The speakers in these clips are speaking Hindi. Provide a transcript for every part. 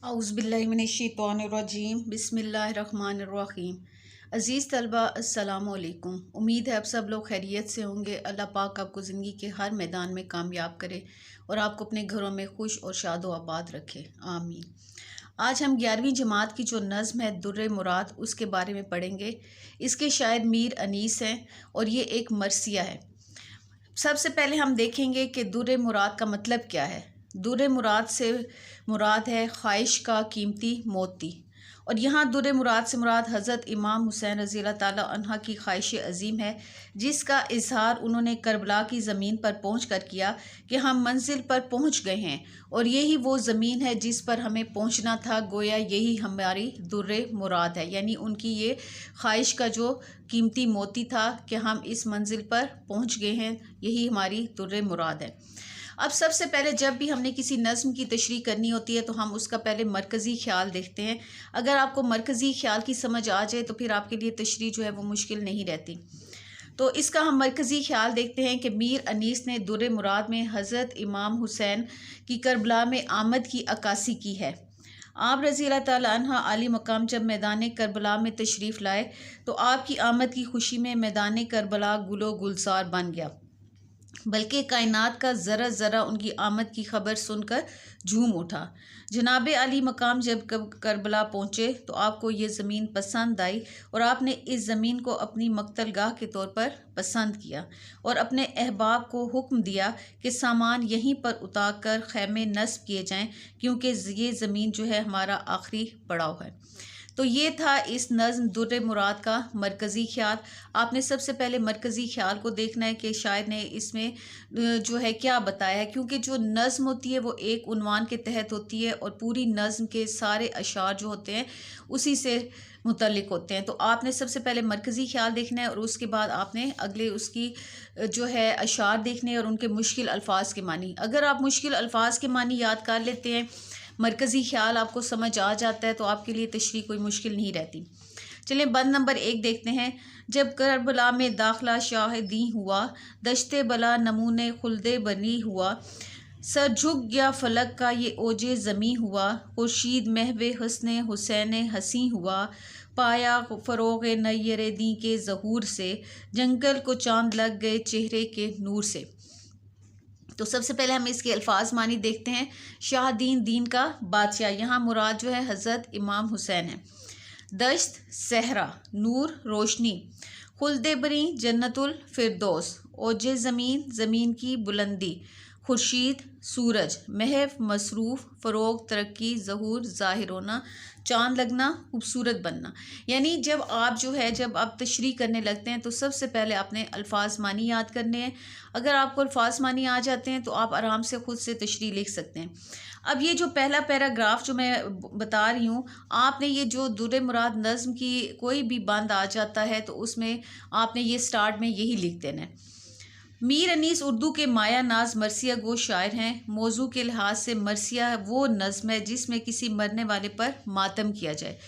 औज़ुबिल्लाहिमिनश्शैतानिर्रजीम बिस्मिल्लाहिर्रहमानिर्रहीम। अज़ीज़ तलबा अस्सलामु अलैकुम। उम्मीद है आप सब लोग खैरियत से होंगे। अल्लाह पाक आपको ज़िंदगी के हर मैदान में कामयाब करे और आपको अपने घरों में खुश और शाद व आबाद रखे, आमीन। आज हम 11वीं जमात की जो नज़्म है दुर्रे मुराद उसके बारे में पढ़ेंगे। इसके शायर मीर अनीस हैं और ये एक मरसिया है। सबसे पहले हम देखेंगे कि दुर्रे मुराद का मतलब क्या है। दुर्रे मुराद से मुराद है ख्वाहिश का कीमती मोती, और यहाँ दुर्रे मुराद से मुराद हज़रत इमाम हुसैन रज़ी अल्लाह ताला अन्हा की ख्वाहिश अज़ीम है, जिसका इजहार उन्होंने करबला की ज़मीन पर पहुँच कर किया कि हम मंजिल पर पहुँच गए हैं और यही वो ज़मीन है जिस पर हमें पहुँचना था। गोया यही हमारी दुर्रे मुराद है, यानी उनकी ये ख्वाहिश का जो कीमती मोती था कि हम इस मंजिल पर पहुँच गए हैं, यही हमारी दुर्रे मुराद है। अब सबसे पहले जब भी हमने किसी नज़्म की तशरीह करनी होती है तो हम उसका पहले मरकज़ी ख्याल देखते हैं। अगर आपको मरकज़ी ख्याल की समझ आ जाए तो फिर आपके लिए तशरीह जो है वो मुश्किल नहीं रहती। तो इसका हम मरकज़ी ख्याल देखते हैं कि मीर अनीस ने दुर्रे मुराद में हज़रत इमाम हुसैन की करबला में आमद की अक्कासी की है। आप रज़ी अल्लाह ताला अन्हा आली मकाम जब मैदान करबला में तशरीफ़ लाए तो आपकी आमद की खुशी में मैदान करबला गुलो गुलजार बन गया, बल्कि कायनात का ज़रा ज़रा उनकी आमद की खबर सुनकर झूम उठा। जनाब अली मकाम जब करबला पहुँचे तो आपको ये ज़मीन पसंद आई और आपने इस ज़मीन को अपनी मक्तलगाह के तौर पर पसंद किया और अपने अहबाब को हुक्म दिया कि सामान यहीं पर उतार कर खैमे नस्ब किए जाएं, क्योंकि ये ज़मीन जो है हमारा आखिरी पड़ाव है। तो ये था इस नज़्म दुर्रे मुराद का मरकज़ी ख्याल। आपने सबसे पहले मरकज़ी ख्याल को देखना है कि शायर ने इसमें जो है क्या बताया है, क्योंकि जो नज़्म होती है वो एक उन्वान के तहत होती है और पूरी नज़्म के सारे अशार जो होते हैं उसी से मुतल्लिक होते हैं। तो आपने सबसे पहले मरकज़ी ख्याल देखना है और उसके बाद आपने अगले उसकी जो है अशार देखने और उनके मुश्किल अल्फाज के मानी। अगर आप मुश्किल अल्फाज के मानी याद कर लेते हैं, मरकज़ी ख्याल आपको समझ आ जाता है, तो आपके लिए तशरीह कोई मुश्किल नहीं रहती। चलिए बंद नंबर 1 देखते हैं। जब करबला में दाखला शाहिदी हुआ, दश्ते बला नमूने खुल्दे बनी हुआ, सर झुक गया फलक का ये ओजे ज़मी हुआ, खुर्शीद महवे हस्ने हुसैन हसी हुआ, पाया फ़रोग़ नैयर दी के ज़हूर से, जंगल को चांद लग गए चेहरे के नूर से। तो सबसे पहले हम इसके अल्फाज मानी देखते हैं। शाहदीन दीन का बादशाह, यहाँ मुराद जो है हज़रत इमाम हुसैन है। दश्त सहरा नूर रोशनी, खुल्दे बरी जन्नतुल फिरदौस, ओजे ज़मीन ज़मीन की बुलंदी, खुर्शीद सूरज, महव मसरूफ़, फ़रोग़ तरक्की, ज़हूर ज़ाहिर होना, चांद लगना, खूबसूरत बनना। यानी जब आप तशरीह करने लगते हैं तो सबसे पहले आपने अल्फाज मानी याद करने हैं। अगर आपको अल्फाज मानी आ जाते हैं तो आप आराम से ख़ुद से तशरीह लिख सकते हैं। अब ये जो पहला पैराग्राफ जो मैं बता रही हूँ, आपने ये जो दुर्रे मुराद नज़्म की कोई भी बंद आ जाता है तो उसमें आपने ये स्टार्ट में यही लिख देना है। मीर अनीस उर्दू के माया नाज मरसिया गो शायर हैं। मौजू के लिहाज से मरसिया वो नज़्म है जिसमें किसी मरने वाले पर मातम किया जाए,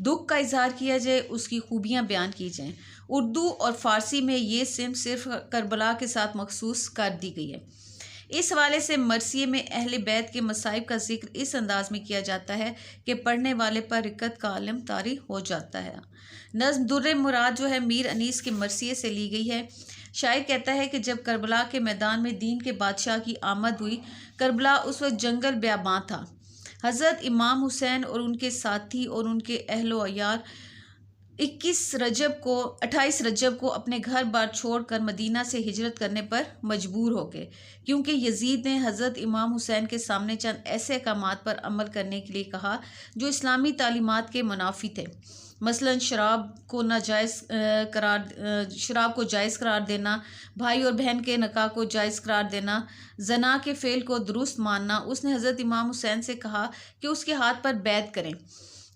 दुख का इजहार किया जाए, उसकी खूबियाँ बयान की जाएँ। उर्दू और फ़ारसी में ये सिर्फ करबला के साथ मखसूस कर दी गई है। इस हवाले से मरसिये में अहले बैत के मसाइब का जिक्र इस अंदाज में किया जाता है कि पढ़ने वाले पर रिक्कत का आलम तारी हो जाता है। नज़्म दुर्रे मुराद जो है मीर अनीस के मरसिये से ली गई है। शायर कहता है कि जब करबला के मैदान में दीन के बादशाह की आमद हुई, करबला उस वक्त जंगल ब्याबां था। हज़रत इमाम हुसैन और उनके साथी और उनके अहलो अयाल 28 रजब को अपने घर बार छोड़कर मदीना से हिजरत करने पर मजबूर हो गए, क्योंकि यजीद ने हज़रत इमाम हुसैन के सामने चंद ऐसे अहकामात पर अमल करने के लिए कहा जो इस्लामी तालीमात के मुनाफी थे। मसलन शराब को जायज़ करार देना, भाई और बहन के निकाह को जायज़ करार देना, जना के फ़ेल को दुरुस्त मानना। उसने हज़रत इमाम हुसैन से कहा कि उसके हाथ पर बैत करें।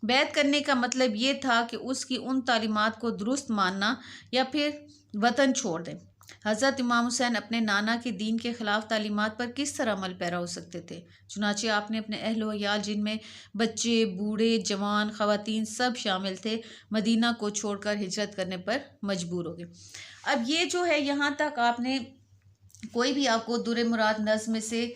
बैत करने का मतलब ये था कि उसकी उन तालीमात को दुरुस्त मानना या फिर वतन छोड़ दें। हज़रत इमाम हुसैन अपने नाना के दीन के ख़िलाफ़ तालीमात पर किस तरह अमल पैरा हो सकते थे। चुनाचे आपने अपने अहलो अयाल, जिनमें बच्चे बूढ़े जवान ख़वातीन सब शामिल थे, मदीना को छोड़कर हिजरत करने पर मजबूर हो गए। अब ये जो है यहाँ तक आपने कोई भी आपको दुर्रे मुराद नज़्म में से